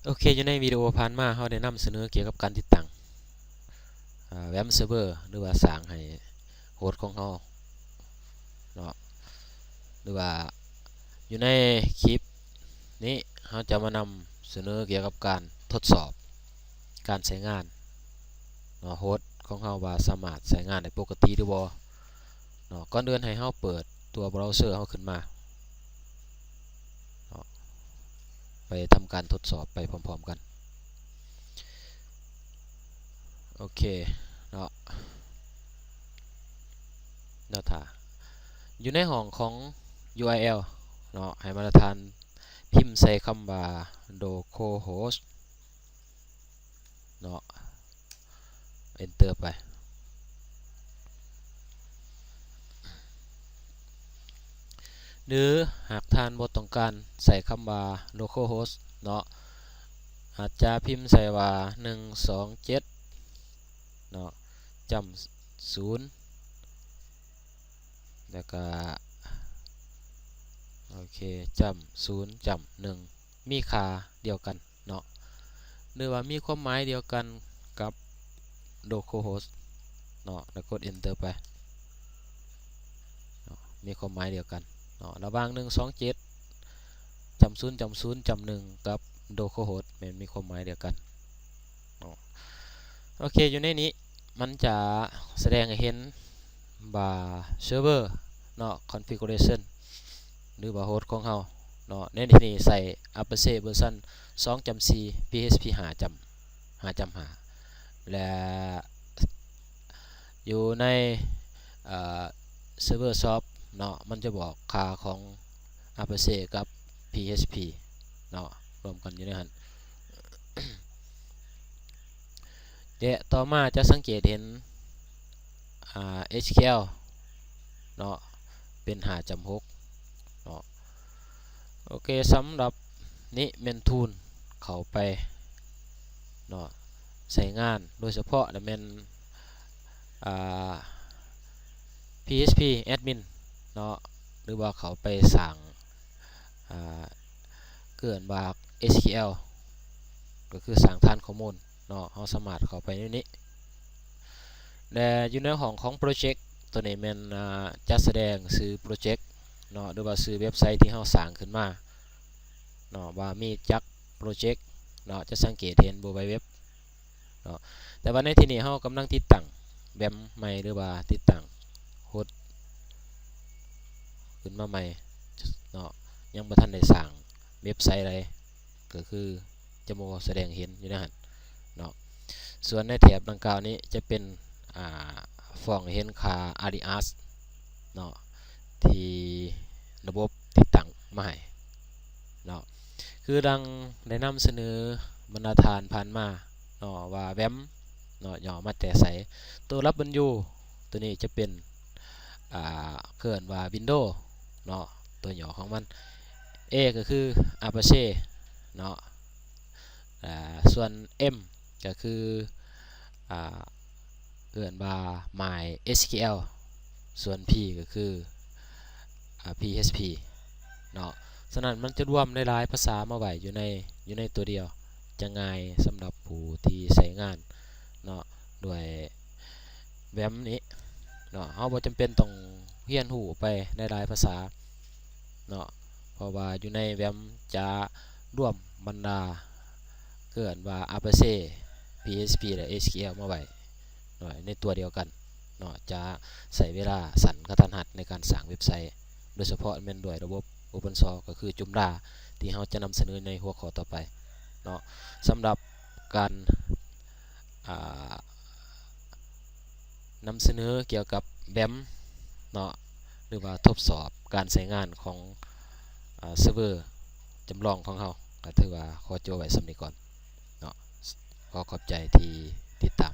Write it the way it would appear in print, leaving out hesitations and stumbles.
โอเคอยู่ในวิดีโอผ่านมาเราได้นำเสนอเกี่ยวกับการติดตั้งเว็บเซิร์ฟเวอร์หรือว่าสร้างให้โฮสต์ของเราเนาะหรือว่าอยู่ในคลิปนี้เราจะมานำเสนอเกี่ยวกับการทดสอบการใช้งานเนาะโฮสต์ของเราว่าสามารถใช้งานได้ปกติหรือบ่เนาะก่อนอื่นให้เราเปิดตัวเบราว์เซอร์เราขึ้นมาเนาะไปทำการทดสอบไปพร้อมๆกันโอเคเนาะถ้าอยู่ในห้องของ URL เนาะให้มาตรฐานพิมพ์ใส่คำว่า localhost เนาะ enter ไปหรือหากท่านบ่ต้องการใส่คำว่า localhost เนาะอาจจะพิมพ์ใส่ว่า127เนาะจำ0แล้วก็โอเคจำ0จำ1มีค่าเดียวกันเนาะหรือว่ามีความหมายเดียวกันกับ localhost เนาะแล้วกด enter ไปเนาะมีความหมายเดียวกันเนาะระหว่าง127จำ0จำ0จำ1กับ localhost มันมีความหมายเดียวกันเนาะโอเคอยู่ในนี้มันจะแสดงให้เห็นว่าเซิร์ฟเวอร์เนาะ configuration หรือว่าโฮสต์ของเราเนาะในที่นี้ใส่ Apache version 2.4 PHP 5.5และอยู่ในserver shop เนาะมันจะบอกค่าของ Apache กับ PHP เนาะรวมกันอยู่ในหันเดี๋ยวต่อมาจะสังเกตเห็นSQL เนาะเป็น 5.6 เนาะโอเคสำหรับนี้เมนทูลเข้าไปเนาะใช้งานโดยเฉพาะและเมนPHP admin เนาะหรือว่าเขาไปสั่งเกินว่า SQL ก็คือสั่งฐานข้อมูลเนาะเราสามารถเข้าไปในนี้และอยู่ในห้องของโปรเจกต์ตัวนี้มันจะแสดงชื่อโปรเจกต์เนาะหรือว่าชื่อเว็บไซต์ที่เราสร้างขึ้นมาเนาะว่ามีจักโปรเจกต์เนาะจะสังเกตเห็นบนเว็บเนาะแต่ว่าในที่นี้เรากำลังติดตั้งแว็บใหม่หรือว่าติดตั้งโฮสต์ขึ้นมาใหม่เนาะยังบ่ทันได้สร้างเว็บไซต์อะไรก็คือจะโมแสดงเห็นอยู่นะฮะเนาะส่วนในแถบดังกล่าวนี้จะเป็นฟองเห็นค่า alias เนาะที่ระบบติดตั้งมาให้เนาะคือดังได้นำเสนอบรรทัดฐานผ่านมาเนาะว่าแวมเนาะย่อมาแต่ใส่ตัวรับบรรยูตัวนี้จะเป็นเคลื่อนว่า Windows เนาะตัวย่อของมัน A ก็คือ Apache เนาะส่วน M ก็คือเกินว่า MySQL ส่วน P ก็คือPHP เนาะฉะนั้นมันจะรวมในหลายภาษามาไว้อยู่ในตัวเดียวจะง่ายสำหรับผู้ที่ใช้งานเนาะด้วยแว็บนี้เนาะเราบ่จำเป็นต้องเรียนรู้ไปในหลายภาษาเนาะเพราะว่าอยู่ในแว็บจะรวมบรรดาเกินว่า Apache PHP และ SQL มาไว้ในตัวเดียวกันเนาะจะใช้เวลาสั้นกระทันหันในการสร้างเว็บไซต์โดยเฉพาะมันด้วยระบบ Open Source ก็คือจุมดาที่เราจะนำเสนอในหัวข้อต่อไปเนาะสำหรับการนำเสนอเกี่ยวกับแบมเนาะหรือว่าทดสอบการใช้งานของเซิร์ฟเวอร์จำลองของเราก็ถือว่าขอจบไว้สำนี้ก่อนเนาะขอขอบใจที่ติดตาม